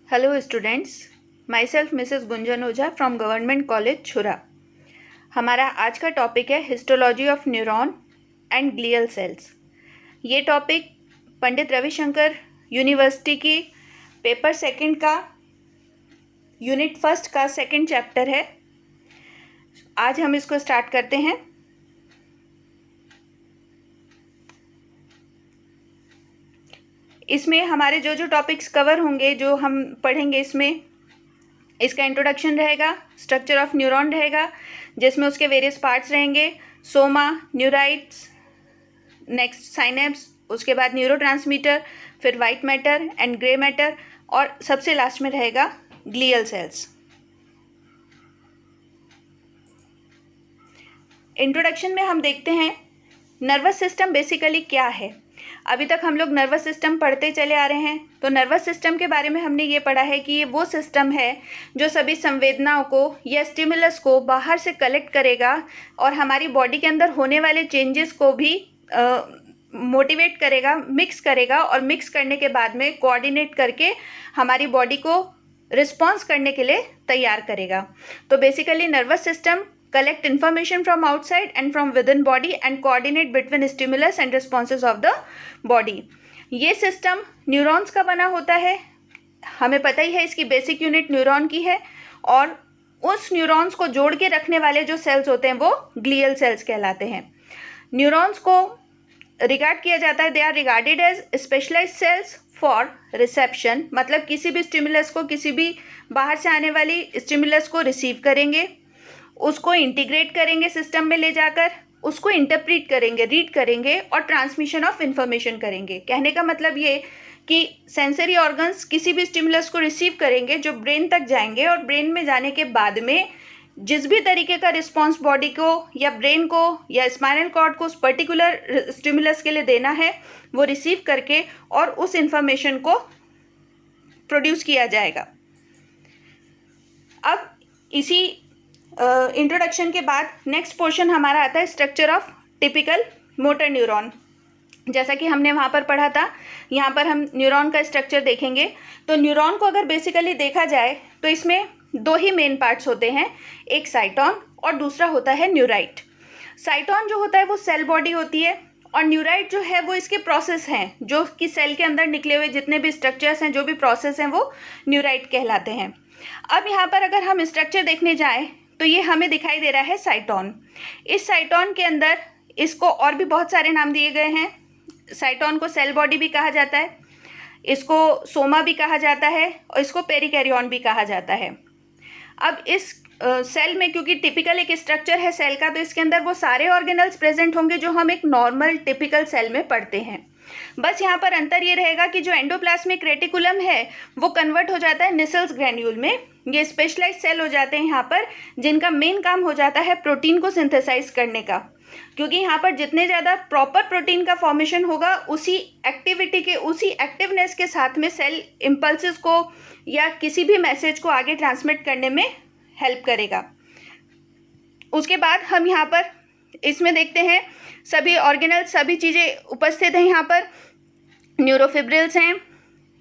Hello students, my self Mrs Gunjan Ojha from government college छुरा। हमारा आज का टॉपिक है histology of neuron and glial cells. ये टॉपिक पंडित रविशंकर यूनिवर्सिटी की पेपर सेकंड का यूनिट फर्स्ट का सेकंड चैप्टर है। आज हम इसको स्टार्ट करते हैं। इसमें हमारे जो जो टॉपिक्स कवर होंगे, जो हम पढ़ेंगे, इसमें इसका इंट्रोडक्शन रहेगा, स्ट्रक्चर ऑफ न्यूरॉन रहेगा जिसमें उसके वेरियस पार्ट्स रहेंगे, सोमा, न्यूराइट्स, नेक्स्ट साइनेप्स, उसके बाद न्यूरोट्रांसमीटर, फिर white matter and grey matter, और सबसे लास्ट में रहेगा ग्लियल सेल्स। इंट्रोडक्शन में हम देखते हैं नर्वस सिस्टम बेसिकली क्या है। अभी तक हम लोग नर्वस सिस्टम पढ़ते चले आ रहे हैं, तो नर्वस सिस्टम के बारे में हमने ये पढ़ा है कि ये वो सिस्टम है जो सभी संवेदनाओं को या स्टिमुलस को बाहर से कलेक्ट करेगा और हमारी बॉडी के अंदर होने वाले चेंजेस को भी मोटिवेट करेगा, मिक्स करेगा, और मिक्स करने के बाद में कोऑर्डिनेट करके हमारी बॉडी को रिस्पॉन्स करने के लिए तैयार करेगा। तो basically nervous system collect information from outside and from within body and coordinate between stimulus and responses of the body। ये सिस्टम न्यूरॉन्स का बना होता है। हमें पता ही है इसकी बेसिक यूनिट न्यूरॉन की है, और उस न्यूरॉन्स को जोड़ के रखने वाले जो सेल्स होते हैं वो ग्लियल सेल्स कहलाते हैं। न्यूरॉन्स को रिगार्ड किया जाता है, they are regarded as specialized cells for reception, मतलब किसी भी स्टिमुलस को, किसी भी बाहर से आने वाली स्टिमुलस को रिसीव करेंगे, उसको इंटीग्रेट करेंगे सिस्टम में ले जाकर, उसको इंटरप्रीट करेंगे, रीड करेंगे, और ट्रांसमिशन ऑफ इंफॉर्मेशन करेंगे। कहने का मतलब ये कि सेंसरी ऑर्गन्स किसी भी स्टिमुलस को रिसीव करेंगे जो ब्रेन तक जाएंगे, और ब्रेन में जाने के बाद में जिस भी तरीके का रिस्पॉन्स बॉडी को या ब्रेन को या स्पाइनल कॉर्ड को उस पर्टिकुलर स्टिमुलस के लिए देना है, वो रिसीव करके और उस इंफॉर्मेशन को प्रोड्यूस किया जाएगा। अब इसी इंट्रोडक्शन के बाद नेक्स्ट पोर्शन हमारा आता है structure of typical motor neuron. जैसा कि हमने वहाँ पर पढ़ा था, यहाँ पर हम न्यूरॉन का स्ट्रक्चर देखेंगे। तो न्यूरॉन को अगर बेसिकली देखा जाए तो इसमें दो ही मेन पार्ट्स होते हैं, एक साइटॉन और दूसरा होता है न्यूराइट। साइटॉन जो होता है वो सेल बॉडी होती है, और न्यूराइट जो है वो इसके प्रोसेस हैं, जो कि सेल के अंदर निकले हुए जितने भी स्ट्रक्चर्स हैं, जो भी प्रोसेस हैं, वो न्यूराइट कहलाते हैं। अब यहाँ पर अगर हम स्ट्रक्चर देखने जाएँ तो ये हमें दिखाई दे रहा है साइटॉन। इस साइटॉन के अंदर इसको और भी बहुत सारे नाम दिए गए हैं। साइटॉन को सेल बॉडी भी कहा जाता है, इसको सोमा भी कहा जाता है, और इसको पेरिकैरियन भी कहा जाता है। अब इस सेल में, क्योंकि टिपिकल एक स्ट्रक्चर है सेल का, तो इसके अंदर वो सारे ऑर्गेनल्स प्रेजेंट होंगे जो हम एक नॉर्मल टिपिकल सेल में पढ़ते हैं। बस यहाँ पर अंतर ये रहेगा कि जो एंडोप्लाज्मिक रेटिकुलम है वो कन्वर्ट हो जाता है निसल्स ग्रैन्यूल में। ये स्पेशलाइज सेल हो जाते हैं यहाँ पर, जिनका मेन काम हो जाता है प्रोटीन को सिंथेसाइज करने का, क्योंकि यहाँ पर जितने ज़्यादा प्रॉपर प्रोटीन का फॉर्मेशन होगा, उसी एक्टिविटी के, उसी एक्टिवनेस के साथ में सेल इम्पल्सेस को या किसी भी मैसेज को आगे ट्रांसमिट करने में हेल्प करेगा। उसके बाद हम यहाँ पर इसमें देखते हैं सभी ऑर्गेनल, सभी चीज़ें उपस्थित हैं। यहाँ पर न्यूरोफिब्रिल्स हैं,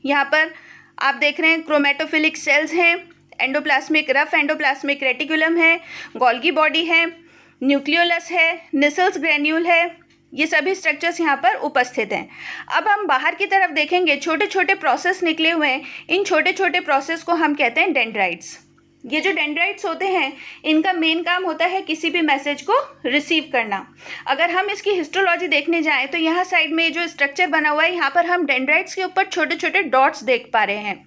यहाँ पर आप देख रहे हैं क्रोमेटोफिलिक सेल्स हैं, एंडोप्लाज्मिक, रफ एंडोप्लाज्मिक रेटिकुलम है, गोल्गी बॉडी है, न्यूक्लियोलस है, निसल्स ग्रैन्यूल है, ये सभी स्ट्रक्चर्स यहाँ पर उपस्थित हैं। अब हम बाहर की तरफ देखेंगे, छोटे छोटे प्रोसेस निकले हुए हैं। इन छोटे छोटे प्रोसेस को हम कहते हैं डेंड्राइट्स। ये जो डेंड्राइट्स होते हैं, इनका मेन काम होता है किसी भी मैसेज को रिसीव करना। अगर हम इसकी हिस्टोलॉजी देखने जाएं तो यहाँ साइड में जो स्ट्रक्चर बना हुआ है, यहाँ पर हम डेंड्राइट्स के ऊपर छोटे छोटे डॉट्स देख पा रहे हैं।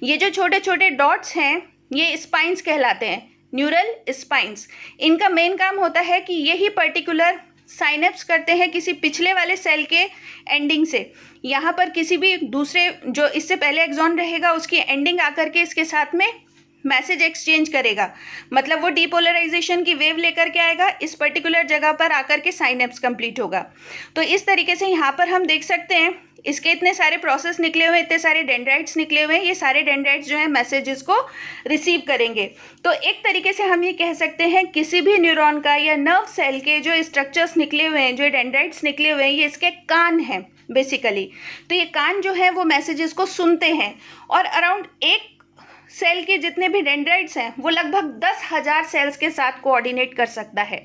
ये जो छोटे छोटे डॉट्स हैं ये स्पाइंस कहलाते हैं, न्यूरल स्पाइंस। इनका मेन काम होता है कि यही पर्टिकुलर साइनेप्स करते हैं किसी पिछले वाले सेल के एंडिंग से। यहाँ पर किसी भी दूसरे, जो इससे पहले एक्सॉन रहेगा, उसकी एंडिंग आकर के इसके साथ में मैसेज एक्सचेंज करेगा, मतलब वो डीपोलराइजेशन की वेव लेकर के आएगा, इस पर्टिकुलर जगह पर आकर के साइनेप्स कंप्लीट होगा। तो इस तरीके से यहाँ पर हम देख सकते हैं इसके इतने सारे प्रोसेस निकले हुए हैं, इतने सारे डेंड्राइट्स निकले हुए हैं। ये सारे डेंड्राइट्स जो हैं मैसेजेस को रिसीव करेंगे। तो एक तरीके से हम ये कह सकते हैं किसी भी न्यूरॉन का या नर्व सेल के जो स्ट्रक्चर्स निकले हुए हैं, जो डेंड्राइट्स निकले हुए हैं, ये इसके कान हैं बेसिकली। तो ये कान जो है वो मैसेजेस को सुनते हैं, और अराउंड 1 सेल के जितने भी डेंड्राइट्स हैं वो लगभग 10,000 सेल्स के साथ कोऑर्डिनेट कर सकता है।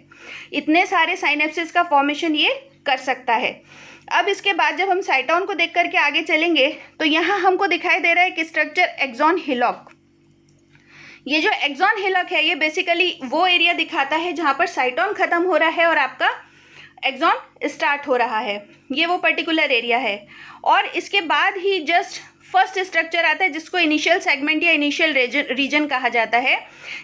इतने सारे साइनेप्सिस का फॉर्मेशन ये कर सकता है। अब इसके बाद जब हम साइटोन को देख करके आगे चलेंगे तो यहाँ हमको दिखाई दे रहा है कि स्ट्रक्चर एक्सॉन हिलॉक। ये जो एक्सॉन हिलॉक है ये बेसिकली वो एरिया दिखाता है जहाँ पर साइटोन खत्म हो रहा है और आपका एक्सॉन स्टार्ट हो रहा है, ये वो पर्टिकुलर एरिया है। और इसके बाद ही जस्ट फर्स्ट स्ट्रक्चर आता है जिसको इनिशियल सेगमेंट या इनिशियल रीजन कहा जाता है।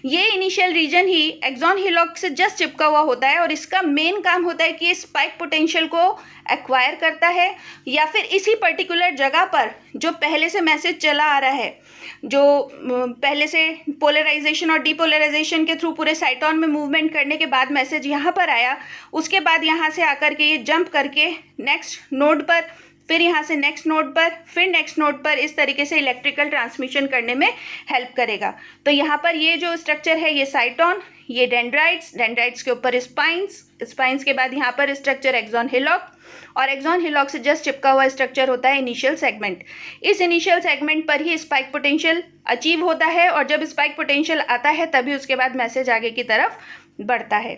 ये इनिशियल रीजन ही एक्सॉन हिलॉक से जस्ट चिपका हुआ होता है और इसका मेन काम होता है कि ये स्पाइक पोटेंशियल को एक्वायर करता है या फिर इसी पर्टिकुलर जगह पर जो पहले से मैसेज चला आ रहा है, जो पहले से पोलराइजेशन और डीपोलराइजेशन के थ्रू पूरे साइटोन में मूवमेंट करने के बाद मैसेज यहाँ पर आया, उसके बाद यहाँ से आकर के ये जंप करके नेक्स्ट नोड पर, फिर यहाँ से नेक्स्ट नोड पर, फिर नेक्स्ट नोड पर, इस तरीके से इलेक्ट्रिकल ट्रांसमिशन करने में हेल्प करेगा। तो यहाँ पर ये जो स्ट्रक्चर है ये साइटोन, ये डेंड्राइट्स के ऊपर स्पाइन्स के बाद यहाँ पर स्ट्रक्चर एक्सॉन हिलॉक, और एक्सॉन हिलॉक से जस्ट चिपका हुआ स्ट्रक्चर होता है इनिशियल सेगमेंट। इस इनिशियल सेगमेंट पर ही स्पाइक पोटेंशियल अचीव होता है और जब स्पाइक पोटेंशियल आता है तभी उसके बाद मैसेज आगे की तरफ बढ़ता है।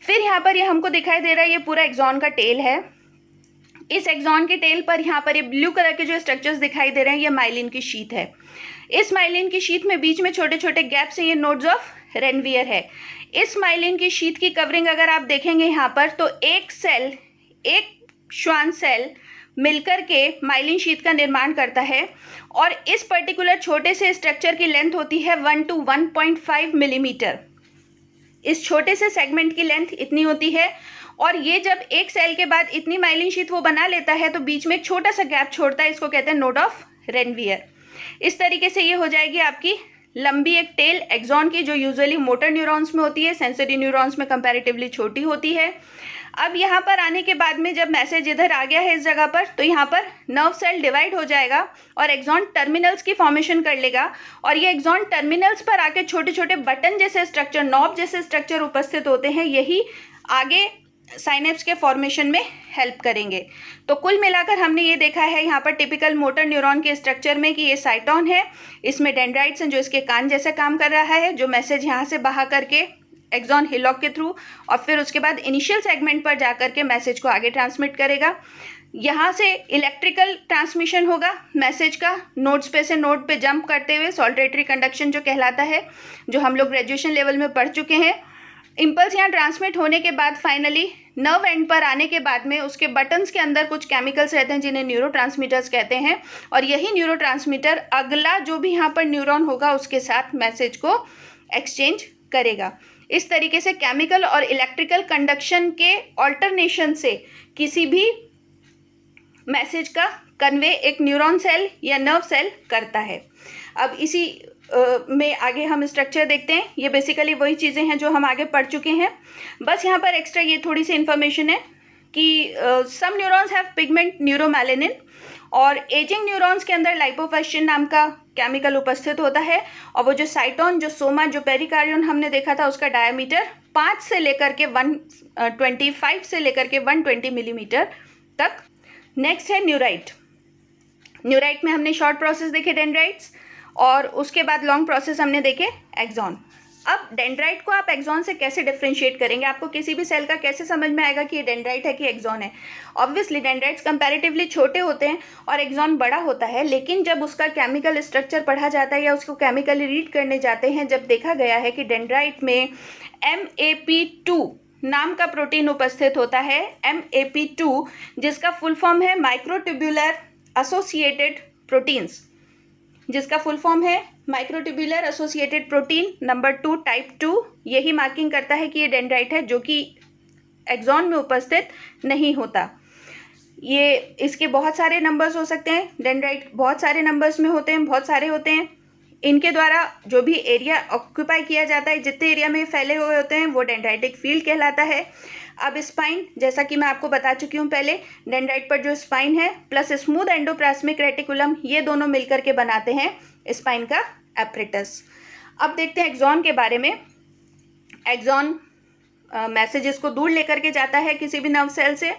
फिर यहाँ पर ये हमको दिखाई दे रहा है ये पूरा एक्सॉन का टेल है। इस एक्सॉन के टेल पर यहाँ पर ये ब्लू कलर के जो स्ट्रक्चर्स दिखाई दे रहे हैं ये माइलिन की शीट है। इस माइलिन की शीट में बीच में छोटे छोटे गैप्स हैं, ये नोड्स ऑफ रेनवियर है। इस माइलिन की शीट की कवरिंग अगर आप देखेंगे यहाँ पर तो एक सेल, एक श्वान सेल मिलकर के माइलिन शीट का निर्माण करता है और इस पर्टिकुलर छोटे से स्ट्रक्चर की लेंथ होती है 1 to 1.5 मिलीमीटर। इस छोटे से सेगमेंट की लेंथ इतनी होती है और ये जब एक सेल के बाद इतनी माइलिन शीट वो बना लेता है तो बीच में एक छोटा सा गैप छोड़ता है, इसको कहते हैं नोड ऑफ रेनवियर। इस तरीके से ये हो जाएगी आपकी लंबी एक टेल एक्सॉन की, जो यूजुअली मोटर न्यूरॉन्स में होती है, सेंसरी न्यूरॉन्स में कंपैरेटिवली छोटी होती है। अब यहाँ पर आने के बाद में जब मैसेज इधर आ गया है इस जगह पर, तो यहाँ पर नर्व सेल डिवाइड हो जाएगा और एक्सॉन टर्मिनल्स की फॉर्मेशन कर लेगा और ये एक्सॉन टर्मिनल्स पर आके छोटे छोटे बटन जैसे स्ट्रक्चर, नॉब जैसे स्ट्रक्चर उपस्थित होते हैं, यही आगे साइनेप्स के फॉर्मेशन में हेल्प करेंगे। तो कुल मिलाकर हमने ये देखा है यहाँ पर टिपिकल मोटर न्यूरॉन के स्ट्रक्चर में कि ये साइटोन है, इसमें डेंड्राइट्स हैं जो इसके कान जैसा काम कर रहा है, जो मैसेज यहाँ से बहा करके एक्सॉन हिलॉक के थ्रू और फिर उसके बाद इनिशियल सेगमेंट पर जा करके मैसेज को आगे ट्रांसमिट करेगा। यहाँ से इलेक्ट्रिकल ट्रांसमिशन होगा मैसेज का, नोड्स पे से नोड पे जंप करते हुए, सॉल्टेटरी कंडक्शन जो कहलाता है, जो हम लोग ग्रेजुएशन लेवल में पढ़ चुके हैं। इम्पल्स यहाँ ट्रांसमिट होने के बाद फाइनली नर्व एंड पर आने के बाद में उसके बटन्स के अंदर कुछ केमिकल्स रहते हैं जिन्हें न्यूरोट्रांसमीटर्स कहते हैं और यही न्यूरोट्रांसमीटर अगला जो भी यहाँ पर न्यूरॉन होगा उसके साथ मैसेज को एक्सचेंज करेगा। इस तरीके से केमिकल और इलेक्ट्रिकल कंडक्शन के ऑल्टरनेशन से किसी भी मैसेज का कन्वे एक न्यूरॉन सेल या नर्व सेल करता है। अब इसी में आगे हम स्ट्रक्चर देखते हैं। ये बेसिकली वही चीज़ें हैं जो हम आगे पढ़ चुके हैं, बस यहाँ पर एक्स्ट्रा ये थोड़ी सी इन्फॉर्मेशन है कि सम न्यूरॉन्स हैव पिगमेंट न्यूरोमेलेनिन और एजिंग न्यूरॉन्स के अंदर लाइपोफास्चिन नाम का केमिकल उपस्थित होता है और वो जो साइटोन, जो सोमा, जो पेरिकार्डियन हमने देखा था उसका डायमीटर 5 से लेकर के 125 से लेकर के 120 मिलीमीटर तक। नेक्स्ट है न्यूराइट। न्यूराइट में हमने शॉर्ट प्रोसेस देखे डेंड्राइट्स और उसके बाद लॉन्ग प्रोसेस हमने देखे एक्सॉन। अब डेंड्राइट को आप एक्सॉन से कैसे डिफ्रेंशिएट करेंगे, आपको किसी भी सेल का कैसे समझ में आएगा कि ये डेंड्राइट है कि एक्सॉन है। ऑब्वियसली डेंड्राइट्स कंपैरेटिवली छोटे होते हैं और एक्सॉन बड़ा होता है, लेकिन जब उसका केमिकल स्ट्रक्चर पढ़ा जाता है या उसको केमिकली रीड करने जाते हैं, जब देखा गया है कि डेंड्राइट में MAP2 नाम का प्रोटीन उपस्थित होता है। MAP2 जिसका फुल फॉर्म है माइक्रोट्यूब्यूलर एसोसिएटेड प्रोटीन्स, जिसका फुल फॉर्म है माइक्रोट्यूब्यूलर एसोसिएटेड प्रोटीन नंबर 2 टाइप 2, यही मार्किंग करता है कि ये डेंड्राइट है, जो कि एक्सॉन में उपस्थित नहीं होता। ये इसके बहुत सारे नंबर्स हो सकते हैं, डेंड्राइट बहुत सारे नंबर्स में होते हैं, बहुत सारे होते हैं। इनके द्वारा जो भी एरिया ऑक्यूपाई किया जाता है, जितने एरिया में फैले हुए होते हैं, वो डेंड्राइटिक फील्ड कहलाता है। अब स्पाइन, जैसा कि मैं आपको बता चुकी हूँ पहले, डेंड्राइट पर जो स्पाइन है प्लस स्मूथ एंडोप्लाज्मिक रेटिकुलम, ये दोनों मिलकर के बनाते हैं स्पाइन का एपरेटस। अब देखते हैं एक्सॉन के बारे में। एक्सॉन मैसेजेस को दूर लेकर के जाता है किसी भी नर्व सेल से।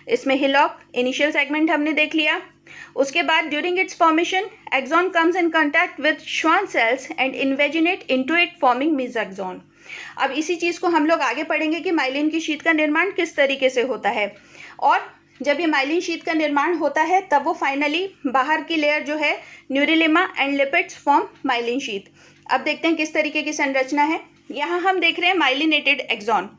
इसमें हिलॉक इनिशियल सेगमेंट हमने देख लिया, उसके बाद during its formation axon comes in contact with Schwann cells and invaginate into it forming mesaxon. अब इसी चीज़ को हम लोग आगे पढ़ेंगे कि माइलिन की शीट का निर्माण किस तरीके से होता है, और जब ये माइलिन शीट का निर्माण होता है तब वो फाइनली बाहर की लेयर जो है neurilemma and lipids form myelin sheet. अब देखते हैं किस तरीके की संरचना है। यहाँ हम देख रहे हैं माइलिनेटेड एक्सॉन।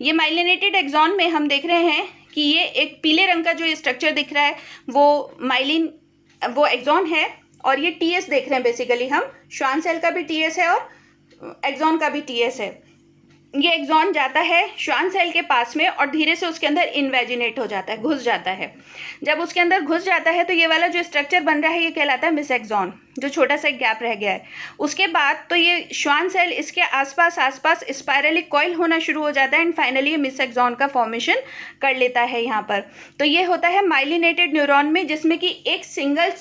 ये माइलिनेटेड एक्सॉन में हम देख रहे हैं कि ये एक पीले रंग का जो स्ट्रक्चर दिख रहा है वो एक्सॉन है, और ये टीएस देख रहे हैं। बेसिकली हम श्वान सेल का भी टीएस है और एक्सॉन का भी टीएस है। ये एक्सॉन जाता है श्वान सेल के पास में और धीरे से उसके अंदर इन्वेजिनेट हो जाता है, घुस जाता है। जब उसके अंदर घुस जाता है तो ये वाला जो स्ट्रक्चर बन रहा है ये कहलाता है मेसोक्सोन, जो छोटा सा एक गैप रह गया है। उसके बाद तो ये श्वान सेल इसके आसपास स्पाइरली कॉइल होना शुरू हो जाता है एंड फाइनली ये मेसोक्सोन का फॉर्मेशन कर लेता है यहाँ पर। तो ये होता है माइलिनेटेड न्यूरॉन में, जिसमें कि एक सिंगल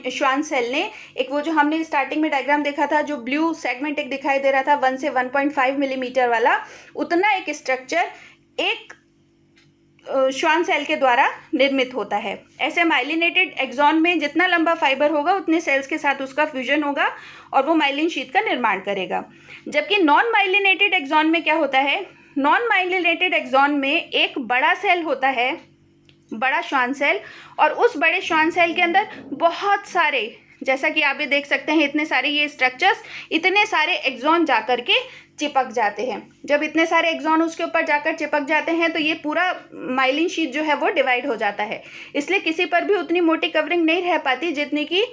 श्वान सेल ने एक वो जो हमने स्टार्टिंग में डायग्राम देखा था, जो ब्लू सेगमेंट एक दिखाई दे रहा था 1 से 1.5 मिलीमीटर वाला, उतना एक स्ट्रक्चर एक श्वान सेल के द्वारा निर्मित होता है। ऐसे माइलिनेटेड एक्सॉन में जितना लंबा फाइबर होगा उतने सेल्स के साथ उसका फ्यूजन होगा और वो माइलिन शीट का निर्माण करेगा। जबकि नॉन माइलिनेटेड एक्सॉन में क्या होता है, नॉन माइलिनेटेड एक्सॉन में एक बड़ा सेल होता है, बड़ा श्वान सेल, और उस बड़े श्वान सेल के अंदर बहुत सारे, जैसा कि आप ये देख सकते हैं, इतने सारे ये स्ट्रक्चर्स, इतने सारे एक्सॉन जाकर के चिपक जाते हैं। जब इतने सारे एक्सॉन उसके ऊपर जाकर चिपक जाते हैं तो ये पूरा माइलिन शीट जो है वो डिवाइड हो जाता है। इसलिए किसी पर भी उतनी मोटी कवरिंग नहीं रह पाती जितनी कि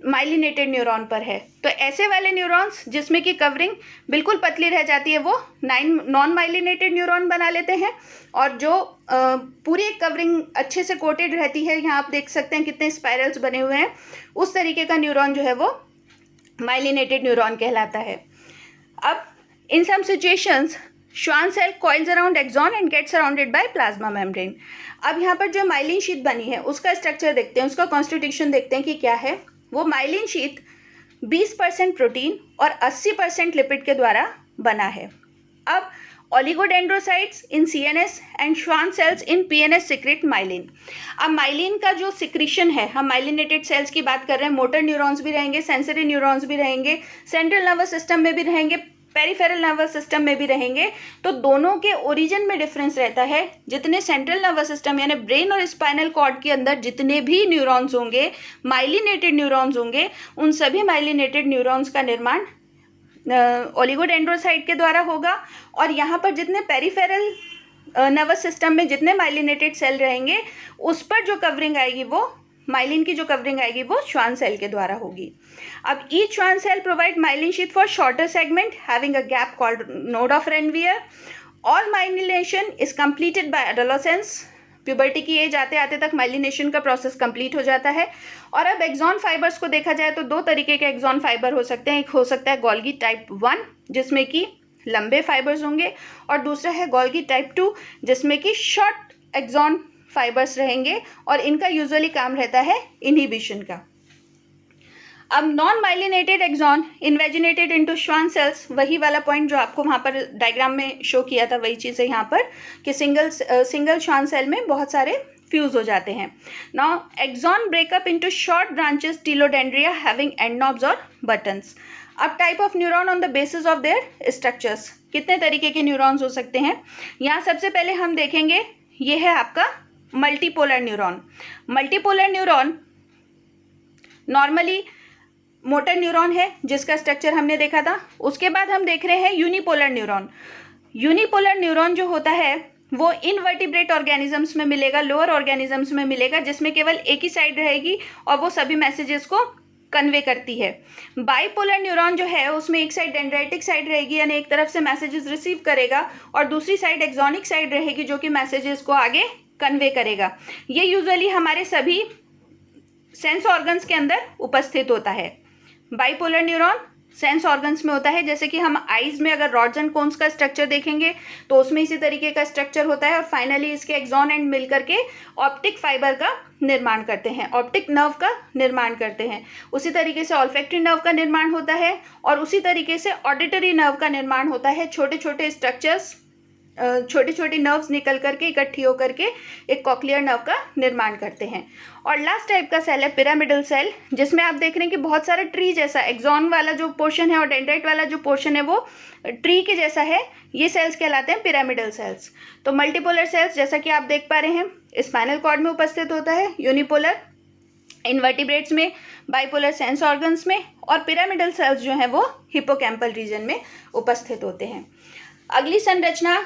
माइलिनेटेड न्यूरॉन पर है। तो ऐसे वाले न्यूरॉन्स जिसमें कि कवरिंग बिल्कुल पतली रह जाती है वो नॉन माइलिनेटेड न्यूरॉन बना लेते हैं, और जो पूरी कवरिंग अच्छे से कोटेड रहती है, यहाँ आप देख सकते हैं कितने स्पाइरल्स बने हुए हैं, उस तरीके का न्यूरॉन जो है वो माइलिनेटेड न्यूरॉन कहलाता है। अब in some situations Schwann cell coils around axon and gets surrounded by plasma membrane। अब यहाँ पर जो माइलिन शीट बनी है उसका स्ट्रक्चर देखते हैं, उसका कॉन्स्टिट्यूशन देखते हैं कि क्या है। वो माइलिन शीट 20% प्रोटीन और 80% लिपिड के द्वारा बना है। अब oligodendrocytes in CNS and Schwann cells in PNS secrete myelin. अब माइलिन का जो सिक्रीशन है, हम माइलिनेटेड सेल्स की बात कर रहे हैं, मोटर न्यूरॉन्स भी रहेंगे, सेंसरी न्यूरॉन्स भी रहेंगे, सेंट्रल नर्वस सिस्टम में भी रहेंगे, पेरिफेरल नर्वस सिस्टम में भी रहेंगे। तो दोनों के ओरिजिन में डिफरेंस रहता है। जितने सेंट्रल नर्वस सिस्टम यानी ब्रेन और स्पाइनल कॉर्ड के अंदर जितने भी न्यूरॉन्स होंगे, माइलिनेटेड न्यूरॉन्स होंगे, उन सभी माइलिनेटेड न्यूरॉन्स का निर्माण ओलिगोडेंड्रोसाइट के द्वारा होगा। और यहाँ पर जितने पेरिफेरल नर्वस सिस्टम में जितने माइलिनेटेड सेल रहेंगे उस पर जो कवरिंग आएगी, वो माइलिन की जो कवरिंग आएगी वो श्वान सेल के द्वारा होगी। अब each Schwann cell provide myelin sheet for shorter segment having a gap called node of Ranvier. All myelination is completed by adolescence. Puberty की एज आते आते तक माइलिनेशन का प्रोसेस कंप्लीट हो जाता है। और अब एक्सॉन फाइबर्स को देखा जाए तो दो तरीके के एक्सॉन फाइबर हो सकते हैं। एक हो सकता है गोल्गी टाइप 1 जिसमें कि लंबे फाइबर्स होंगे, और दूसरा है गोल्गी टाइप 2 जिसमें कि शॉर्ट एक्सॉन फाइबर्स रहेंगे, और इनका यूजुअली काम रहता है इनहिबिशन का। अब non myelinated axon invaginated into Schwann cells, वही वाला पॉइंट जो आपको वहाँ पर डायग्राम में शो किया था, वही चीज़ है यहाँ पर कि सिंगल श्वान सेल में बहुत सारे फ्यूज हो जाते हैं। Now axon break up into short branches telodendria having end knobs और बटन्स। अब type of neuron on the basis of their structures, कितने तरीके के न्यूरॉन्स हो सकते हैं। यहाँ सबसे पहले हम देखेंगे, ये है आपका multipolar neuron. Multipolar neuron normally motor neuron है जिसका स्ट्रक्चर हमने देखा था। उसके बाद हम देख रहे हैं यूनिपोलर न्यूरॉन। यूनिपोलर न्यूरॉन जो होता है वो इनवर्टिब्रेट ऑर्गेनिजम्स में मिलेगा, लोअर ऑर्गेनिजम्स में मिलेगा, जिसमें केवल एक ही साइड रहेगी और वो सभी मैसेजेस को कन्वे करती है। बाइपोलर न्यूरॉन जो है उसमें एक साइड डेंड्राइटिक साइड रहेगी, यानी एक तरफ से मैसेजेस रिसीव करेगा, और दूसरी साइड एक्सॉनिक साइड रहेगी जो कि मैसेजेस को आगे कन्वे करेगा। ये यूजुअली हमारे सभी सेंस ऑर्गन्स के अंदर उपस्थित होता है। बाइपोलर न्यूरॉन सेंस ऑर्गन्स में होता है, जैसे कि हम आइज में अगर रॉड्स एंड कोन्स का स्ट्रक्चर देखेंगे तो उसमें इसी तरीके का स्ट्रक्चर होता है, और फाइनली इसके एक्सॉन एंड मिल करके ऑप्टिक फाइबर का निर्माण करते हैं, ऑप्टिक नर्व का निर्माण करते हैं। उसी तरीके से ऑल्फैक्टरी नर्व का निर्माण होता है, और उसी तरीके से ऑडिटरी नर्व का निर्माण होता है। छोटे छोटे स्ट्रक्चर्स छोटी छोटी नर्व्स निकल करके इकट्ठी होकर के एक कॉक्लियर नर्व का निर्माण करते हैं। और लास्ट टाइप का सेल है पिरामिडल सेल, जिसमें आप देख रहे हैं कि बहुत सारा ट्री जैसा एक्सॉन वाला जो पोर्शन है और डेंड्राइट वाला जो पोर्शन है वो ट्री के जैसा है। ये सेल्स कहलाते हैं पिरामिडल सेल्स। तो मल्टीपोलर सेल्स जैसा कि आप देख पा रहे हैं स्पाइनल कॉर्ड में उपस्थित होता है, यूनिपोलर इनवर्टिब्रेट्स में, बाइपोलर सेंस ऑर्गन्स में, और पिरामिडल सेल्स जो हैं वो हिप्पोकैम्पल रीजन में उपस्थित होते हैं। अगली संरचना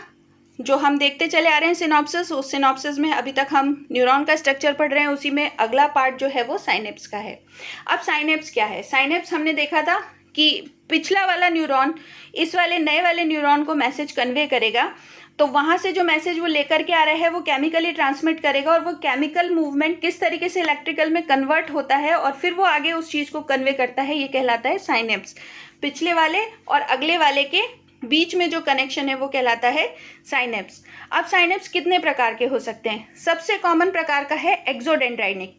जो हम देखते चले आ रहे हैं सिनॉप्सिस, उस सिनॉप्सिस में अभी तक हम न्यूरॉन का स्ट्रक्चर पढ़ रहे हैं, उसी में अगला पार्ट जो है वो साइनेप्स का है। अब साइनेप्स क्या है? साइनेप्स हमने देखा था कि पिछला वाला न्यूरॉन इस वाले नए वाले न्यूरॉन को मैसेज कन्वे करेगा, तो वहाँ से जो मैसेज वो लेकर के आ रहा है वो केमिकली ट्रांसमिट करेगा, और वो केमिकल मूवमेंट किस तरीके से इलेक्ट्रिकल में कन्वर्ट होता है और फिर वो आगे उस चीज़ को कन्वे करता है, ये कहलाता है साइनेप्स। पिछले वाले और अगले वाले के बीच में जो कनेक्शन है वो कहलाता है साइनेप्स। अब साइनेप्स कितने प्रकार के हो सकते हैं? सबसे कॉमन प्रकार का है एक्सोडेंड्राइटिक।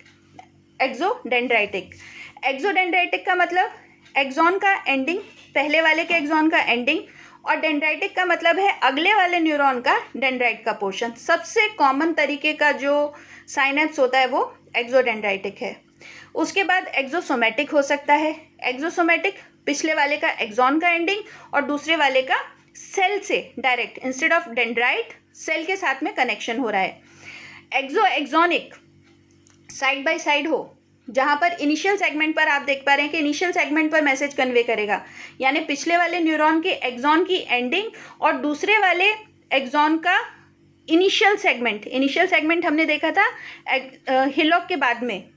एक्सोडेंड्राइटिक का मतलब एक्सॉन का एंडिंग, पहले वाले के एक्सॉन का एंडिंग, और डेंड्राइटिक का मतलब है अगले वाले न्यूरॉन का डेंड्राइट का पोर्शन। सबसे कॉमन तरीके का जो साइनेप्स होता है वो एक्सोडेंड्राइटिक है। उसके बाद एक्सोसोमेटिक हो सकता है। एक्सोसोमेटिक पिछले वाले का एक्सॉन का एंडिंग और दूसरे वाले का सेल से direct, instead of dendrite cell के साथ में कनेक्शन हो रहा है। एक्सोनिक साइड बाय साइड हो, जहाँ पर इनिशियल सेगमेंट पर आप देख पा रहे हैं कि इनिशियल सेगमेंट पर मैसेज कन्वे करेगा, यानी पिछले वाले न्यूरॉन के एक्सॉन की एंडिंग और दूसरे वाले एक्सॉन का इनिशियल सेगमेंट हमने देखा था हिलॉक के बाद में।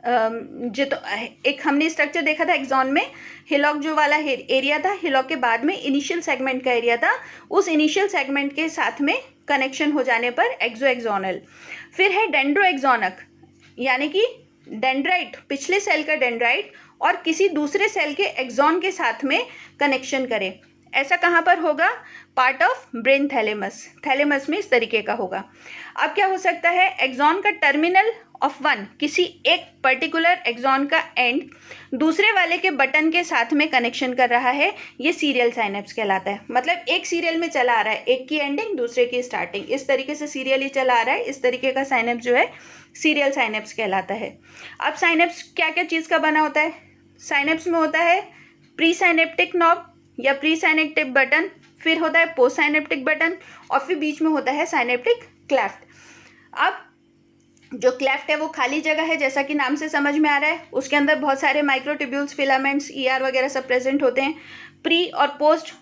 जो तो एक हमने स्ट्रक्चर देखा था एक्सॉन में, हिलॉक जो वाला एरिया था, हिलॉक के बाद में इनिशियल सेगमेंट का एरिया था, उस इनिशियल सेगमेंट के साथ में कनेक्शन हो जाने पर एक्सोएक्सोनल। फिर है डेंड्रोएक्सोनक, यानी कि डेंड्राइट, पिछले सेल का डेंड्राइट और किसी दूसरे सेल के एक्सॉन के साथ में कनेक्शन करे। ऐसा कहाँ पर होगा? पार्ट ऑफ ब्रेन थैलेमस में इस तरीके का होगा। अब क्या हो सकता है? एक्सॉन का टर्मिनल ऑफ वन, किसी एक पर्टिकुलर एक्सॉन का एंड दूसरे वाले के बटन के साथ में कनेक्शन कर रहा है, ये सीरियल साइनेप्स कहलाता है। मतलब एक सीरियल में चला आ रहा है, एक की एंडिंग दूसरे की स्टार्टिंग, इस तरीके से सीरियल ही चला आ रहा है। इस तरीके का साइनेप्स जो है सीरियल साइनेप्स कहलाता है। अब साइनेप्स क्या क्या चीज़ का बना होता है? साइनेप्स में होता है प्री साइनेप्टिक नॉब या प्री साइनेप्टिक बटन, फिर होता है पोस्ट साइनेप्टिक बटन, और फिर बीच में होता है साइनेप्टिक क्लेफ्ट। अब जो क्लेफ्ट है वो खाली जगह है, जैसा कि नाम से समझ में आ रहा है, उसके अंदर बहुत सारे माइक्रोट्यूब्यूल्स, फिलामेंट्स, ईआर वगैरह सब प्रेजेंट होते हैं। प्री और पोस्ट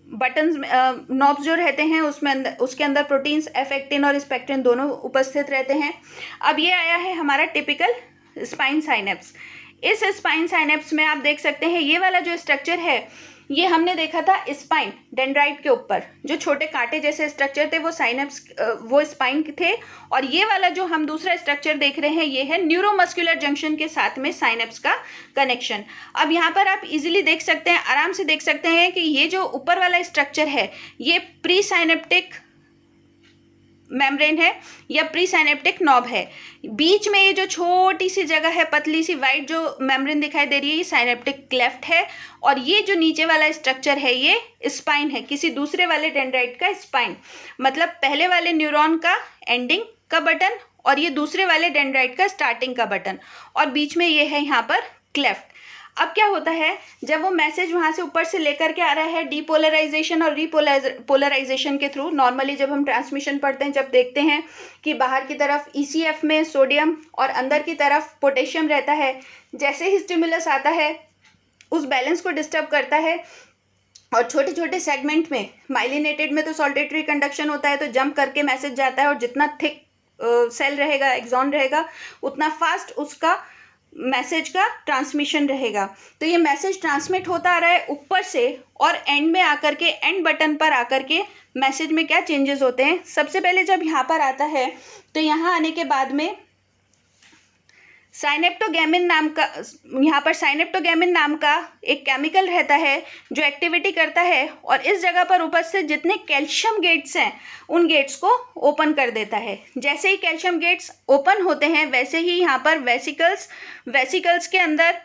बटन्स नॉब्स जो रहते हैं उसमें उसके अंदर प्रोटीन्स एफ एक्टिन और स्पेक्ट्रिन दोनों उपस्थित रहते हैं। अब ये आया है हमारा टिपिकल स्पाइन साइनेप्स। इस स्पाइन साइनेप्स में आप देख सकते हैं ये वाला जो स्ट्रक्चर है ये हमने देखा था स्पाइन डेंड्राइट के ऊपर, जो छोटे कांटे जैसे स्ट्रक्चर थे वो साइनेप्स वो स्पाइन थे, और ये वाला जो हम दूसरा स्ट्रक्चर देख रहे हैं ये है न्यूरोमस्कुलर जंक्शन के साथ में साइनेप्स का कनेक्शन। अब यहाँ पर आप इजीली देख सकते हैं, आराम से देख सकते हैं कि ये जो ऊपर वाला स्ट्रक्चर है ये प्री साइनेप्टिक मेम्ब्रेन है या प्री साइनेप्टिक नॉब है। बीच में ये जो छोटी सी जगह है, पतली सी वाइट जो मेम्ब्रेन दिखाई दे रही है, ये साइनेप्टिक क्लेफ्ट है, और ये जो नीचे वाला स्ट्रक्चर है ये स्पाइन है, किसी दूसरे वाले डेंड्राइट का स्पाइन। मतलब पहले वाले न्यूरॉन का एंडिंग का बटन और ये दूसरे वाले डेंड्राइट का स्टार्टिंग का बटन, और बीच में ये है यहाँ पर क्लेफ्ट। अब क्या होता है, जब वो मैसेज वहाँ से ऊपर से लेकर के आ रहा है डीपोलराइजेशन और रीपोलराइजेशन के थ्रू, नॉर्मली जब हम ट्रांसमिशन पढ़ते हैं, जब देखते हैं कि बाहर की तरफ ईसीएफ में सोडियम और अंदर की तरफ पोटेशियम रहता है, जैसे ही स्टिमुलस आता है उस बैलेंस को डिस्टर्ब करता है, और छोटे छोटे सेगमेंट में, माइलिनेटेड में तो सॉल्टेटरी कंडक्शन होता है, तो जंप करके मैसेज जाता है, और जितना थिक सेल रहेगा, एक्सॉन रहेगा, उतना फास्ट उसका मैसेज का ट्रांसमिशन रहेगा। तो ये मैसेज ट्रांसमिट होता आ रहा है ऊपर से, और एंड में आकर के, एंड बटन पर आकर के मैसेज में क्या चेंजेस होते हैं? सबसे पहले जब यहाँ पर आता है तो यहाँ आने के बाद में साइनेप्टोगैमिन नाम का, यहाँ पर साइनेप्टोगैमिन नाम का एक केमिकल रहता है जो एक्टिविटी करता है, और इस जगह पर उपस्थित जितने कैल्शियम गेट्स हैं उन गेट्स को ओपन कर देता है। जैसे ही कैल्शियम गेट्स ओपन होते हैं वैसे ही यहाँ पर वेसिकल्स के अंदर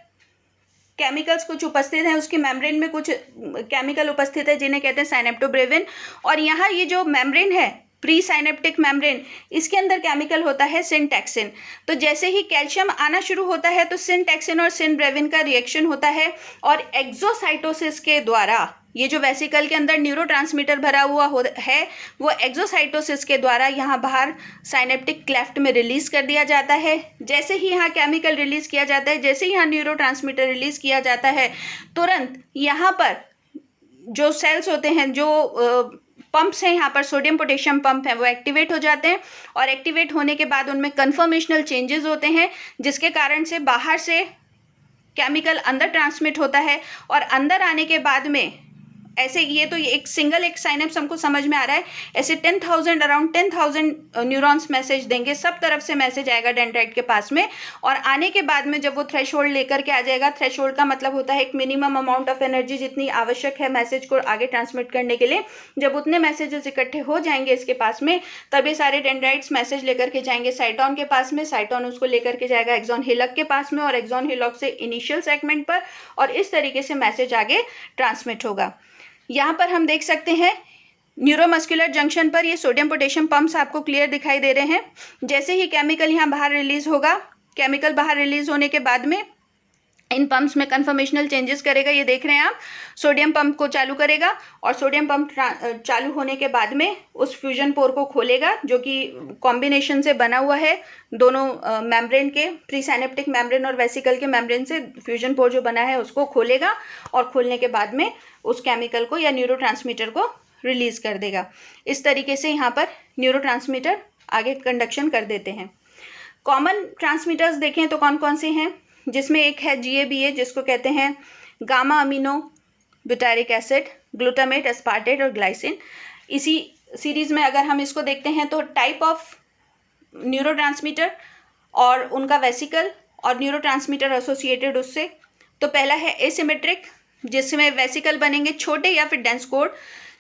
केमिकल्स कुछ उपस्थित हैं, उसकी मेम्ब्रेन में कुछ केमिकल उपस्थित है जिन्हें कहते हैं साइनेप्टोब्रेविन। और यहाँ ये जो मेम्ब्रेन है प्री साइनेप्टिक मेम्ब्रेन, इसके अंदर केमिकल होता है सिनटैक्सिन। तो जैसे ही कैल्शियम आना शुरू होता है तो सिनटैक्सिन और सिनब्रेविन का रिएक्शन होता है और एक्सोसाइटोसिस के द्वारा ये जो वेसिकल के अंदर न्यूरोट्रांसमीटर भरा हुआ है वो एक्सोसाइटोसिस के द्वारा यहाँ बाहर साइनेप्टिक क्लेफ्ट में रिलीज कर दिया जाता है। जैसे ही यहाँ केमिकल रिलीज किया जाता है, जैसे ही यहाँ न्यूरोट्रांसमीटर रिलीज किया जाता है, तुरंत यहाँ पर जो सेल्स होते हैं, जो पंप्स हैं, यहाँ पर सोडियम पोटेशियम पंप है, वो एक्टिवेट हो जाते हैं और एक्टिवेट होने के बाद उनमें कन्फर्मेशनल चेंजेस होते हैं जिसके कारण से बाहर से केमिकल अंदर ट्रांसमिट होता है और अंदर आने के बाद में ऐसे ये तो एक सिंगल एक साइनेप्स हमको समझ में आ रहा है, ऐसे 10,000 अराउंड 10,000 न्यूरॉन्स मैसेज देंगे, सब तरफ से मैसेज आएगा डेंड्राइट के पास में। और आने के बाद में जब वो थ्रेशोल्ड लेकर के आ जाएगा, थ्रेशोल्ड का मतलब होता है एक मिनिमम अमाउंट ऑफ एनर्जी जितनी आवश्यक है मैसेज को आगे ट्रांसमिट करने के लिए। जब उतने मैसेजेस इकट्ठे हो जाएंगे इसके पास में, तब ये सारे डेंड्राइट्स मैसेज लेकर के जाएंगे साइटोन के पास में, साइटोन उसको लेकर के जाएगा एक्सॉन हिलक के पास में और एक्सॉन हिलक से इनिशियल सेगमेंट पर, और इस तरीके से मैसेज आगे ट्रांसमिट होगा। यहाँ पर हम देख सकते हैं न्यूरोमस्कुलर जंक्शन पर ये सोडियम पोटेशियम पंप्स आपको क्लियर दिखाई दे रहे हैं। जैसे ही केमिकल यहाँ बाहर रिलीज होगा, केमिकल बाहर रिलीज होने के बाद में इन पंप्स में कन्फर्मेशनल चेंजेस करेगा। ये देख रहे हैं आप, सोडियम पंप को चालू करेगा और सोडियम पंप चालू होने के बाद में उस फ्यूजन पोर को खोलेगा जो कि कॉम्बिनेशन से बना हुआ है दोनों मेम्ब्रेन के, प्री साइनेप्टिक मेम्ब्रेन और वेसिकल के मेम्ब्रेन से फ्यूजन पोर जो बना है उसको खोलेगा और खोलने के बाद में उस केमिकल को या न्यूरोट्रांसमीटर को रिलीज कर देगा। इस तरीके से यहाँ पर न्यूरोट्रांसमीटर आगे कंडक्शन कर देते हैं। कॉमन ट्रांसमीटर्स देखें तो कौन कौन से हैं, जिसमें एक है GABA जिसको कहते हैं gamma amino butyric acid, glutamate, aspartate और ग्लाइसिन। इसी सीरीज में अगर हम इसको देखते हैं तो टाइप ऑफ न्यूरोट्रांसमीटर और उनका वेसिकल और न्यूरोट्रांसमीटर एसोसिएटेड उससे, तो पहला है एसिमेट्रिक जिसमें वेसिकल बनेंगे छोटे या फिर डेंस कोड।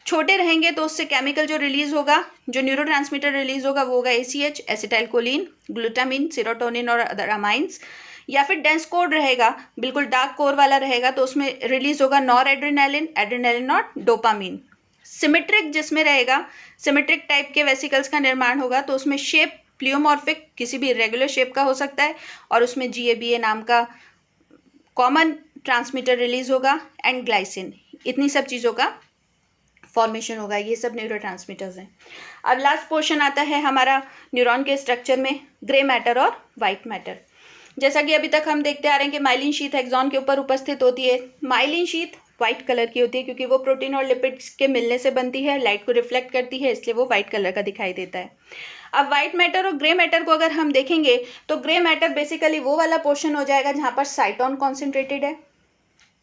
छोटे रहेंगे तो उससे केमिकल जो रिलीज होगा, जो न्यूरोट्रांसमीटर रिलीज होगा वो होगा ACH, एसिटाइलकोलिन, ग्लूटामिन, सेरोटोनिन और अदर अमाइंस। या फिर डेंस कोड रहेगा, बिल्कुल डार्क कोर वाला रहेगा, तो उसमें रिलीज होगा नॉर एड्रेनालिन, एड्रेनालिन और डोपामिन। सिमेट्रिक जिसमें रहेगा, सिमेट्रिक टाइप के वेसिकल्स का निर्माण होगा, तो उसमें शेप प्लियोमॉर्फिक किसी भी रेगुलर शेप का हो सकता है और उसमें GABA नाम का कॉमन ट्रांसमीटर रिलीज होगा एंड ग्लाइसिन। इतनी सब चीज़ों का फॉर्मेशन होगा। ये सब न्यूरोट्रांसमीटर्स हैं। अब लास्ट पोर्शन आता है हमारा न्यूरॉन के स्ट्रक्चर में, ग्रे मैटर और वाइट मैटर। जैसा कि अभी तक हम देखते आ रहे हैं कि माइलिन शीथ एक्सॉन के ऊपर उपस्थित होती है। माइलिन शीथ वाइट कलर की होती है क्योंकि वो प्रोटीन और लिपिड्स के मिलने से बनती है, लाइट को रिफ्लेक्ट करती है, इसलिए वो वाइट कलर का दिखाई देता है। अब वाइट मैटर और ग्रे मैटर को अगर हम देखेंगे तो ग्रे मैटर बेसिकली वो वाला पोर्शन हो जाएगा जहाँ पर साइटोन कॉन्सेंट्रेटेड है,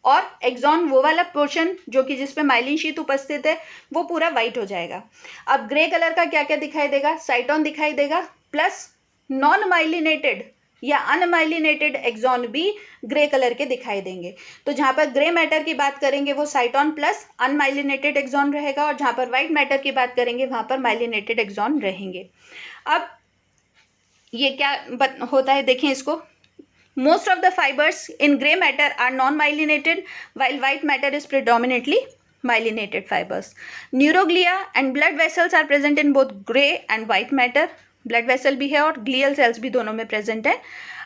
और एक्सॉन वो वाला पोर्शन जो कि जिसपे माइलिन शीथ उपस्थित है वो पूरा वाइट हो जाएगा। अब ग्रे कलर का क्या क्या दिखाई देगा, साइटोन दिखाई देगा प्लस नॉन माइलिनेटेड या अनमाइलिनेटेड एक्सॉन भी ग्रे कलर के दिखाई देंगे। तो जहाँ पर ग्रे मैटर की बात करेंगे वो साइटोन प्लस अनमाइलिनेटेड एक्सॉन रहेगा, और जहाँ पर वाइट मैटर की बात करेंगे वहाँ पर माइलिनेटेड एक्सॉन रहेंगे। अब ये क्या होता है देखें इसको। Most of the fibers in gray matter are non-myelinated, while white matter is predominantly myelinated fibers. Neuroglia and blood vessels are present in both gray and white matter. Blood vessel भी है और glial cells भी दोनों में present है।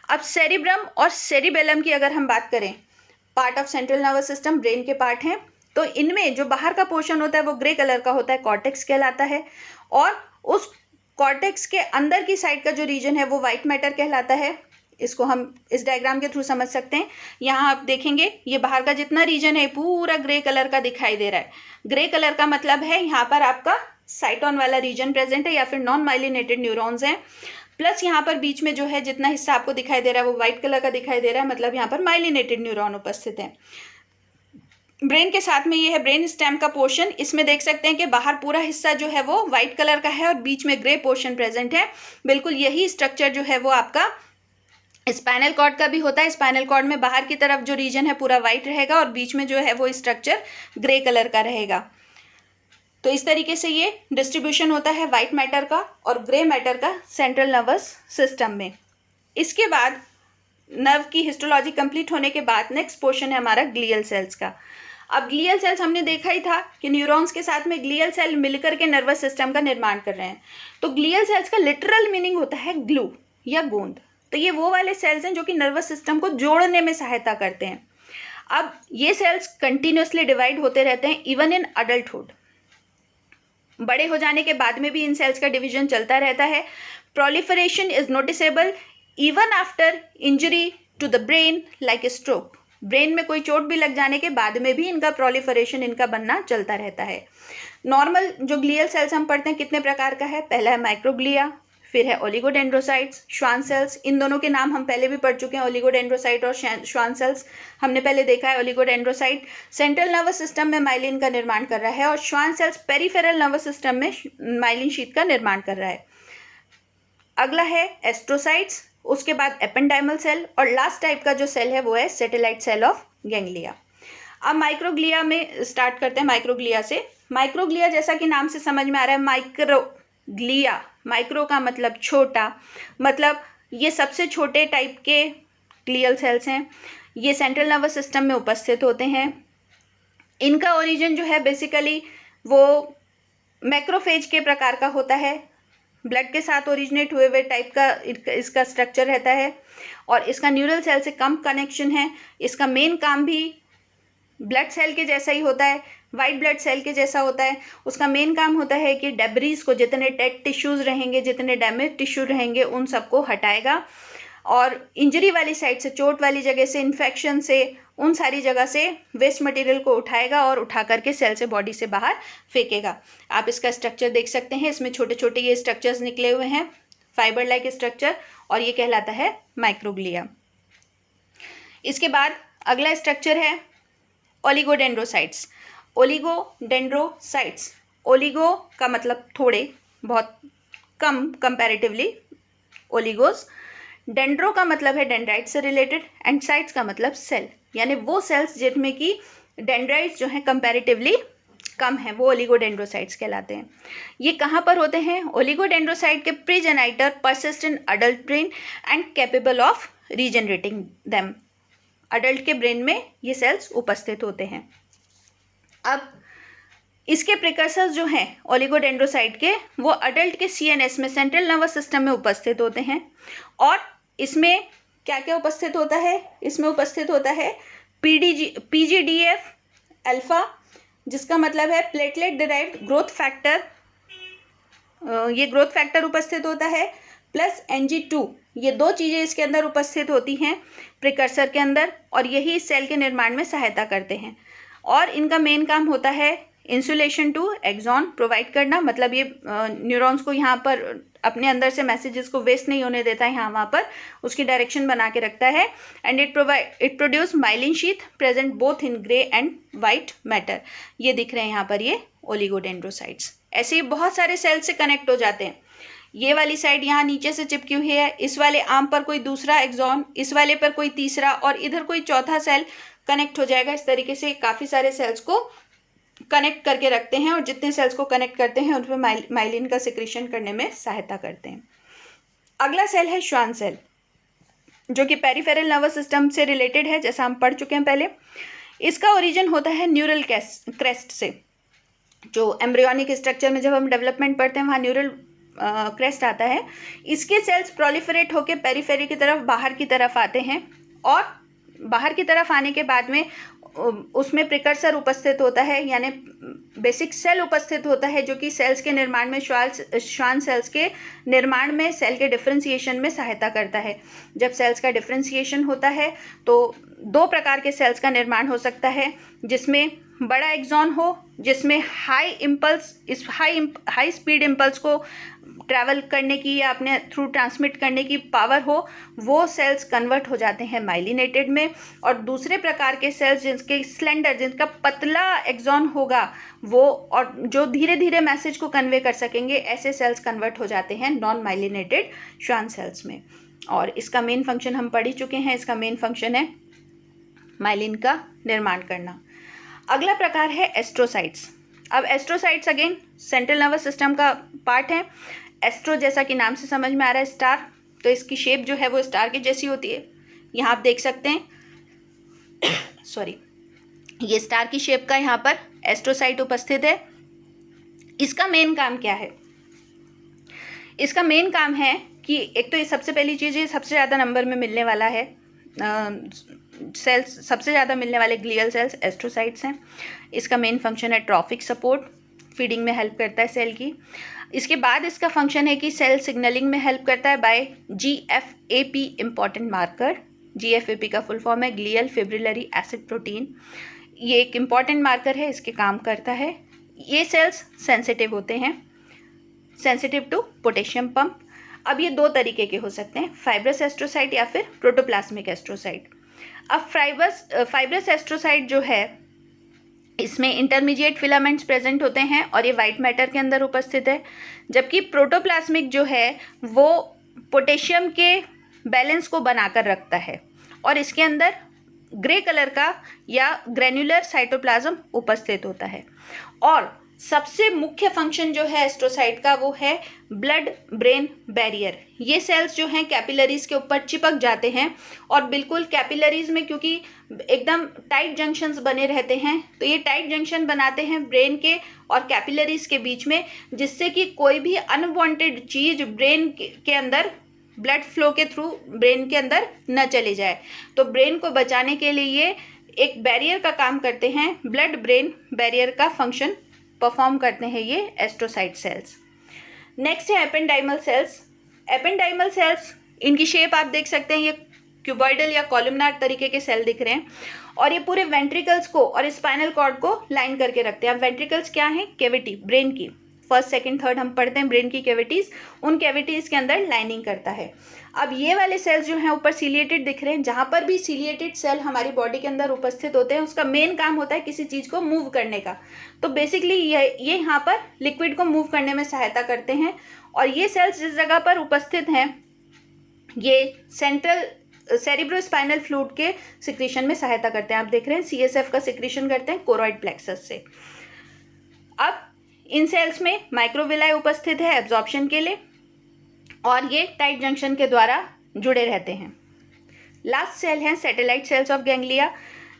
अब cerebrum और cerebellum की अगर हम बात करें, part of central nervous system, brain के पार्ट हैं, तो इनमें जो बाहर का पोर्शन होता है वो ग्रे कलर का होता है, कॉर्टेक्स कहलाता है, और उस कॉर्टेक्स के अंदर की साइड का जो रीजन है वो वाइट मैटर कहलाता है। इसको हम इस डायग्राम के थ्रू समझ सकते हैं। यहाँ आप देखेंगे ये बाहर का जितना रीजन है पूरा ग्रे कलर का दिखाई दे रहा है। ग्रे कलर का मतलब है यहाँ पर आपका साइटोन वाला रीजन प्रेजेंट है या फिर नॉन माइलिनेटेड न्यूरॉन्स हैं, प्लस यहाँ पर बीच में जो है जितना हिस्सा आपको दिखाई दे रहा है वो व्हाइट कलर का दिखाई दे रहा है, मतलब यहाँ पर माइलिनेटेड न्यूरॉन उपस्थित है। ब्रेन के साथ में ये है ब्रेन स्टेम का पोर्शन। इसमें देख सकते हैं कि बाहर पूरा हिस्सा जो है वो व्हाइट कलर का है और बीच में ग्रे पोर्शन प्रेजेंट है। बिल्कुल यही स्ट्रक्चर जो है वो आपका स्पाइनल कॉर्ड का भी होता है। स्पाइनल कॉर्ड में बाहर की तरफ जो रीजन है पूरा वाइट रहेगा और बीच में जो है वो स्ट्रक्चर ग्रे कलर का रहेगा। तो इस तरीके से ये डिस्ट्रीब्यूशन होता है वाइट मैटर का और ग्रे मैटर का सेंट्रल नर्वस सिस्टम में। इसके बाद नर्व की हिस्टोलॉजी कंप्लीट होने के बाद नेक्स्ट पोर्शन है हमारा ग्लियल सेल्स का। अब ग्लियल सेल्स हमने देखा ही था कि न्यूरॉन्स के साथ में ग्लियल सेल मिलकर के नर्वस सिस्टम का निर्माण कर रहे हैं। तो ग्लियल सेल्स का लिटरल मीनिंग होता है ग्लू या गोंद। तो ये वो वाले सेल्स हैं जो कि नर्वस सिस्टम को जोड़ने में सहायता करते हैं। अब ये सेल्स कंटिन्यूसली डिवाइड होते रहते हैं इवन इन अडल्टहुड। बड़े हो जाने के बाद में भी इन सेल्स का डिवीजन चलता रहता है। Proliferation is noticeable even after injury to the brain like a stroke. Brain में कोई चोट भी लग जाने के बाद में भी इनका प्रोलिफरेशन, इनका बनना चलता रहता है। नॉर्मल जो ग्लियल सेल्स हम पढ़ते हैं कितने प्रकार का है, पहला है माइक्रोग्लिया, फिर है ओलिगोडेंड्रोसाइट्स, श्वान सेल्स। इन दोनों के नाम हम पहले भी पढ़ चुके हैं, ओलिगोडेंड्रोसाइट और श्वान सेल्स हमने पहले देखा है। ओलिगोडेंड्रोसाइट सेंट्रल नर्वस सिस्टम में माइलिन का निर्माण कर रहा है और Schwann cells peripheral nervous system में माइलिन शीथ का निर्माण कर रहा है। अगला है एस्ट्रोसाइट्स, उसके बाद एपेंडाइमल सेल और लास्ट टाइप का जो सेल है वो है सैटेलाइट सेल ऑफ गैंग्लिया। अब माइक्रोग्लिया में स्टार्ट करते हैं, माइक्रोग्लिया से। माइक्रोग्लिया जैसा कि नाम से समझ में आ रहा है, माइक्रोग्लिया, माइक्रो का मतलब छोटा, मतलब ये सबसे छोटे टाइप के ग्लियल सेल्स हैं। ये सेंट्रल नर्वस सिस्टम में उपस्थित होते हैं। इनका ओरिजिन जो है बेसिकली वो मैक्रोफेज के प्रकार का होता है, ब्लड के साथ ओरिजिनेट हुए हुए टाइप का इसका स्ट्रक्चर रहता है और इसका न्यूरल सेल से कम कनेक्शन है। इसका मेन काम भी ब्लड सेल के जैसा ही होता है, वाइट ब्लड सेल के जैसा होता है। उसका मेन काम होता है कि डेब्रीज को, जितने डेड टिश्यूज़ रहेंगे, जितने डैमेज टिश्यू रहेंगे, उन सबको हटाएगा और इंजरी वाली साइड से, चोट वाली जगह से, इन्फेक्शन से, उन सारी जगह से वेस्ट मटेरियल को उठाएगा और उठा करके सेल से, बॉडी से बाहर फेंकेगा। आप इसका स्ट्रक्चर देख सकते हैं, इसमें छोटे छोटे ये स्ट्रक्चर्स निकले हुए हैं, फाइबर लाइक स्ट्रक्चर, और ये कहलाता है माइक्रोग्लिया। इसके बाद अगला स्ट्रक्चर है ओलिगोडेंड्रोसाइट्स। ओलिगोडेंड्रोसाइट्स, ओलिगो का मतलब थोड़े, बहुत कम कंपैरेटिवली, ओलिगोस। डेंड्रो का मतलब है डेंड्राइट से रिलेटेड, एंड साइट्स का मतलब सेल, यानी वो सेल्स जिनमें कि डेंड्राइट्स जो हैं कंपैरेटिवली कम है, वो ओलिगोडेंड्रोसाइट्स कहलाते हैं। ये कहाँ पर होते हैं? ओलिगोडेंड्रोसाइट के progenitor persist in adult brain and capable of regenerating them. Adult के ब्रेन में ये सेल्स उपस्थित होते हैं। अब इसके प्रिकर्सर्स जो हैं ओलिगोडेंड्रोसाइट के, वो अडल्ट के सीएनएस में, सेंट्रल नर्वस सिस्टम में उपस्थित होते हैं। और इसमें क्या क्या उपस्थित होता है? इसमें उपस्थित होता है पीजीडीएफ अल्फा, जिसका मतलब है प्लेटलेट डिराइव्ड ग्रोथ फैक्टर, ये ग्रोथ फैक्टर उपस्थित होता है, प्लस NG2। ये दो चीज़ें इसके अंदर उपस्थित होती हैं प्रिकर्सर के अंदर, और यही इस सेल के निर्माण में सहायता करते हैं। और इनका मेन काम होता है इंसुलेशन टू एक्सॉन प्रोवाइड करना, मतलब ये न्यूरॉन्स को यहाँ पर अपने अंदर से मैसेजेस को वेस्ट नहीं होने देता है, यहाँ वहाँ पर उसकी डायरेक्शन बना के रखता है। And it produce myelin sheath present both in grey and white matter. ये दिख रहे हैं यहाँ पर ये ओलिगोडेंड्रोसाइट्स। ऐसे ही बहुत सारे सेल से कनेक्ट हो जाते हैं। ये वाली साइड यहाँ नीचे से चिपकी हुई है, इस वाले आर्म पर कोई दूसरा एक्सॉन, इस वाले पर कोई तीसरा, और इधर कोई चौथा सेल कनेक्ट हो जाएगा। इस तरीके से काफ़ी सारे सेल्स को कनेक्ट करके रखते हैं और जितने सेल्स को कनेक्ट करते हैं उनमें माइलिन का सिक्रीशन करने में सहायता करते हैं। अगला सेल है श्वान सेल, जो कि पेरिफेरल नर्वस सिस्टम से रिलेटेड है, जैसा हम पढ़ चुके हैं पहले। इसका ओरिजिन होता है न्यूरल क्रेस्ट से। जो एम्ब्रियोनिक स्ट्रक्चर में जब हम डेवलपमेंट पढ़ते हैं वहाँ न्यूरल क्रेस्ट आता है। इसके सेल्स प्रोलिफरेट होकर पेरिफेरी की तरफ, बाहर की तरफ आते हैं, और बाहर की तरफ आने के बाद में उसमें प्रिकर्सर उपस्थित होता है, यानी बेसिक सेल उपस्थित होता है, जो कि सेल्स के निर्माण में, श्वान सेल्स के निर्माण में, सेल के डिफ्रेंसिएशन में सहायता करता है। जब सेल्स का डिफ्रेंसिएशन होता है तो दो प्रकार के सेल्स का निर्माण हो सकता है, जिसमें बड़ा एक्सॉन हो, जिसमें हाई इम्पल्स, इस हाई स्पीड इम्पल्स को ट्रैवल करने की या अपने थ्रू ट्रांसमिट करने की पावर हो, वो सेल्स कन्वर्ट हो जाते हैं माइलिनेटेड में। और दूसरे प्रकार के सेल्स जिनके स्लेंडर, जिनका पतला एक्सॉन होगा, वो, और जो धीरे धीरे मैसेज को कन्वे कर सकेंगे, ऐसे सेल्स कन्वर्ट हो जाते हैं नॉन माइलिनेटेड श्वान सेल्स में। और इसका मेन फंक्शन हम पढ़ ही चुके हैं। इसका मेन फंक्शन है माइलिन का निर्माण करना। अगला प्रकार है एस्ट्रोसाइट्स। अब astrocytes again central nervous system का पार्ट है। एस्ट्रो जैसा कि नाम से समझ में आ रहा है, स्टार, तो इसकी शेप जो है वो स्टार की जैसी होती है। यहाँ आप देख सकते हैं सॉरी, ये स्टार की शेप का यहाँ पर एस्ट्रोसाइट उपस्थित है। इसका मेन काम क्या है? इसका मेन काम है कि एक तो ये सबसे पहली चीज़, ये सबसे ज़्यादा नंबर में मिलने वाला है सेल्स, सबसे ज़्यादा मिलने वाले ग्लियल सेल्स एस्ट्रोसाइट्स हैं। इसका मेन फंक्शन है ट्रॉफिक सपोर्ट, फीडिंग में हेल्प करता है सेल की। इसके बाद इसका फंक्शन है कि सेल सिग्नलिंग में हेल्प करता है by GFAP important marker. GFAP का फुल फॉर्म है ग्लियल फिब्रिलरी एसिड प्रोटीन। ये एक इम्पॉर्टेंट मार्कर है, इसके काम करता है। ये सेल्स सेंसिटिव होते हैं, सेंसिटिव टू पोटेशियम पंप। अब ये दो तरीके के हो सकते हैं, फाइब्रस एस्ट्रोसाइट या फिर प्रोटोप्लाज्मिक एस्ट्रोसाइट। अब फाइब्रस एस्ट्रोसाइट जो है, इसमें इंटरमीडिएट फिलामेंट्स प्रेजेंट होते हैं और ये वाइट मैटर के अंदर उपस्थित है, जबकि प्रोटोप्लाज्मिक जो है वो पोटेशियम के बैलेंस को बनाकर रखता है और इसके अंदर ग्रे कलर का या ग्रेन्युलर साइटोप्लाज्म उपस्थित होता है। और सबसे मुख्य फंक्शन जो है एस्ट्रोसाइट का वो है ब्लड ब्रेन बैरियर। ये सेल्स जो हैं कैपिलरीज के ऊपर चिपक जाते हैं और बिल्कुल कैपिलरीज में, क्योंकि एकदम टाइट जंक्शंस बने रहते हैं, तो ये टाइट जंक्शन बनाते हैं ब्रेन के और कैपिलरीज के बीच में, जिससे कि कोई भी अनवांटेड चीज़ ब्रेन के अंदर ब्लड फ्लो के थ्रू ब्रेन के अंदर न चले जाए। तो ब्रेन को बचाने के लिए ये एक बैरियर का काम करते हैं, ब्लड ब्रेन बैरियर का फंक्शन परफॉर्म करते हैं ये एस्ट्रोसाइट सेल्स। नेक्स्ट है एपेंडाइमल सेल्स। एपेंडाइमल सेल्स, इनकी शेप आप देख सकते हैं, ये क्यूबॉइडल या कॉलमनार तरीके के सेल दिख रहे हैं और ये पूरे वेंट्रिकल्स को और स्पाइनल कॉर्ड को लाइन करके रखते हैं। अब वेंट्रिकल्स क्या है? कैविटी, ब्रेन की फर्स्ट सेकंड थर्ड हम पढ़ते हैं ब्रेन की कैविटीज़, उन कैविटीज़ के अंदर लाइनिंग करता है। अब ये वाले सेल्स जो हैं ऊपर सीलिएटेड दिख रहे हैं। जहाँ पर भी सीलिएटेड सेल हमारी बॉडी के अंदर उपस्थित होते हैं, उसका मेन काम होता है किसी चीज़ को मूव करने का। तो बेसिकली ये यहाँ पर लिक्विड को मूव करने में सहायता करते हैं। और ये सेल्स जिस जगह पर उपस्थित हैं, ये सेंट्रल सेरिब्रोस्पाइनल फ्लूइड के सिक्रीशन में सहायता करते हैं। आप देख रहे हैं CSF का सिक्रीशन करते हैं कोरॉइड प्लेक्सस से। अब इन सेल्स में माइक्रोविलाई उपस्थित है एब्जॉर्प्शन के लिए और ये टाइट जंक्शन के द्वारा जुड़े रहते हैं। लास्ट सेल हैं सैटेलाइट सेल्स ऑफ गैंग्लिया।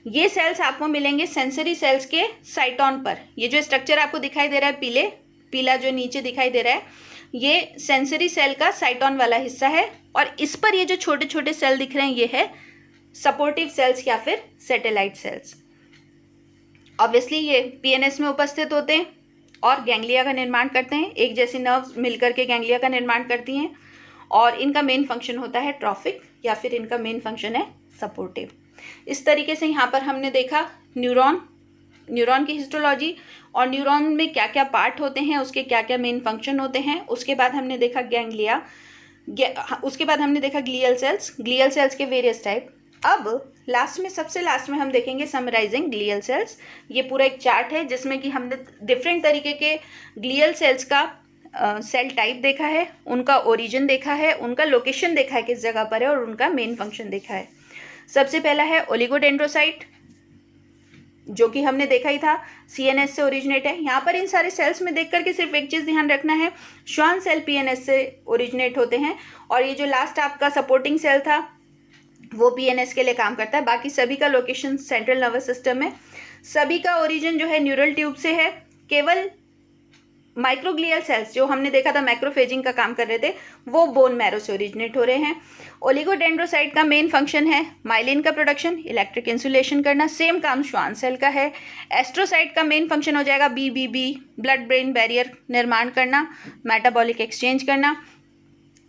ये सेल्स आपको मिलेंगे सेंसरी सेल्स के साइटोन पर। ये जो स्ट्रक्चर आपको दिखाई दे रहा है पीला जो नीचे दिखाई दे रहा है, ये सेंसरी सेल का साइटोन वाला हिस्सा है और इस पर ये जो छोटे छोटे सेल दिख रहे हैं, ये है सपोर्टिव सेल्स या फिर सैटेलाइट सेल्स। ऑब्वियसली ये PNS में उपस्थित होते हैं और गैंग्लिया का निर्माण करते हैं। एक जैसी नर्व्स मिलकर के गैंग्लिया का निर्माण करती हैं और इनका मेन फंक्शन होता है ट्रॉफिक या फिर इनका मेन फंक्शन है सपोर्टिव। इस तरीके से यहाँ पर हमने देखा न्यूरॉन की हिस्टोलॉजी और न्यूरॉन में क्या क्या पार्ट होते हैं, उसके क्या क्या मेन फंक्शन होते हैं। उसके बाद हमने देखा गैंग्लिया, उसके बाद हमने देखा ग्लियल सेल्स के वेरियस टाइप। अब लास्ट में, सबसे लास्ट में हम देखेंगे समराइजिंग ग्लियल सेल्स। ये पूरा एक चार्ट है जिसमें कि हमने डिफरेंट तरीके के ग्लियल सेल्स का सेल टाइप देखा है, उनका ओरिजिन देखा है, उनका लोकेशन देखा है किस जगह पर है और उनका मेन फंक्शन देखा है। सबसे पहला है ओलिगोडेंड्रोसाइट, जो कि हमने देखा ही था CNS से ओरिजिनेट है। यहाँ पर इन सारे सेल्स में देख करके सिर्फ एक चीज़ ध्यान रखना है, श्वान सेल PNS से ओरिजिनेट होते हैं और ये जो लास्ट आपका सपोर्टिंग सेल था वो PNS के लिए काम करता है। बाकी सभी का लोकेशन सेंट्रल नर्वस सिस्टम में। सभी का ओरिजिन जो है न्यूरल ट्यूब से है। केवल माइक्रोग्लियल सेल्स जो हमने देखा था मैक्रोफेजिंग का काम कर रहे थे, वो बोन मैरो से ओरिजिनेट हो रहे हैं। ओलिगोडेंड्रोसाइट का मेन फंक्शन है माइलिन का प्रोडक्शन, इलेक्ट्रिक इंसुलेशन करना, सेम काम श्वान सेल का है। एस्ट्रोसाइट का मेन फंक्शन हो जाएगा BBB, ब्लड ब्रेन बैरियर निर्माण करना, मेटाबॉलिक एक्सचेंज करना।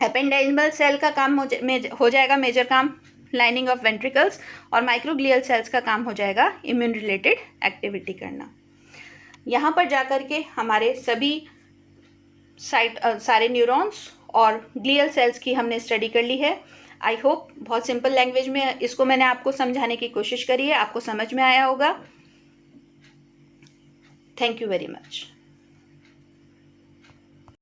एपेंडाइमल सेल का काम हो जाएगा मेजर काम लाइनिंग ऑफ वेंट्रिकल्स और माइक्रोग्लियल सेल्स का काम हो जाएगा इम्यून रिलेटेड एक्टिविटी करना। यहाँ पर जाकर के हमारे सभी सारे न्यूरॉन्स और ग्लियल सेल्स की हमने स्टडी कर ली है। आई होप बहुत सिंपल लैंग्वेज में इसको मैंने आपको समझाने की कोशिश करी है, आपको समझ में आया होगा। Thank you very much.